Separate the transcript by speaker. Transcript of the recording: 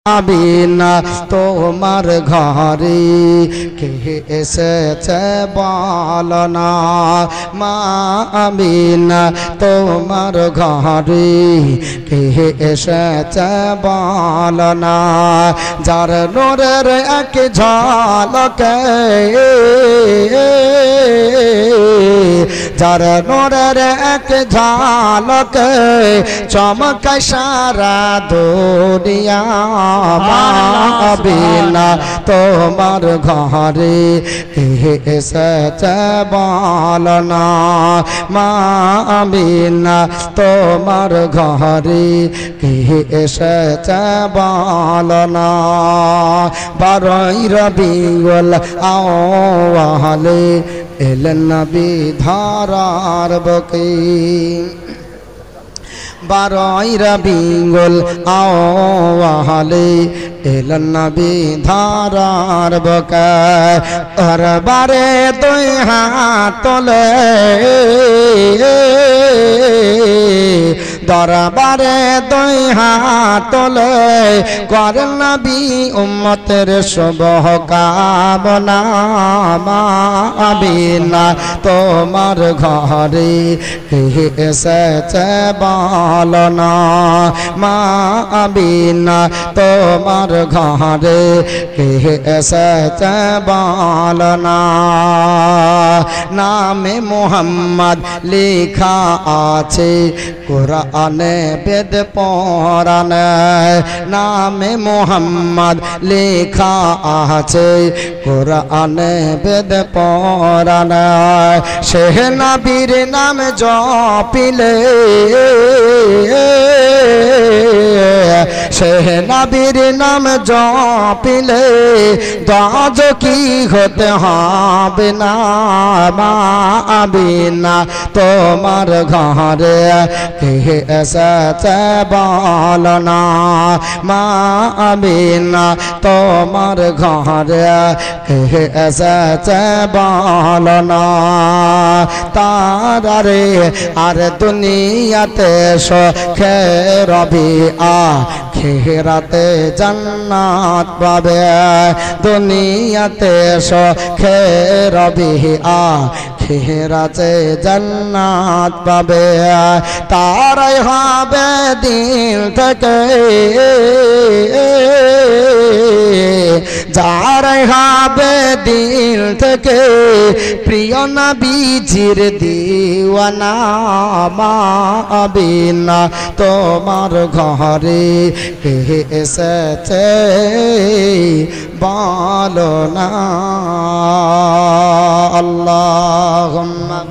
Speaker 1: আমিনা তোমার ঘরে কে এসেছে বলো না, মা আমিনা তোমার ঘরে কে এসেছে বলো না। যার নূরের এক ঝলকে, যার নূরের এক ঝলকে চমকে সারা দুনিয়া, আমিনা তোমার ঘরে কে এসেছে বলো না, মা আমিনা তোমার ঘরে কে এসেছে বলো না। 12 রবিউল আউয়ালে এলেন নবী ধরার বুকে, 12 রবিউল আউয়ালে এলেন নবী ধরার বুকে। দরবারে 2 হাত তোলে, দরবারে 2 হাত তোলে করেন নবী উম্মতের শুভ কামনা, মা আমিনা তোমার ঘরে কে এসেছে বলো না, মা আমিনা তোমার ঘরে কে এসেছে বলো না। নামে মুহাম্মদ লেখা আছে কুরআনে বেদ পুরাণে, নামে মুহাম্মদ লেখা আছে কুরআনে বেদ পুরাণে। সে নবীর নাম জপিলে, সে নবীর নাম জপিলে দাজ কি হতে হবে না, মা আমিনা তোমার ঘরে কে এসেছে বলো না, মা আমিনা তোমার ঘরে কে এসেছে বলো না। তারারে আর দুনিয়াতে সুখে রবি আখিরাতে জান্নাত পাবে, দুনিয়াতে সুখে রবি আখিরাতে জান্নাত পাবে। তারাই হবে দিন থেকে, যারাই হবে দিল থেকে প্রিয় নবীজির দিওয়ানা, মা আমিনা তোমার ঘরে কে এসেছে বলো না। আল্লাহুম্মা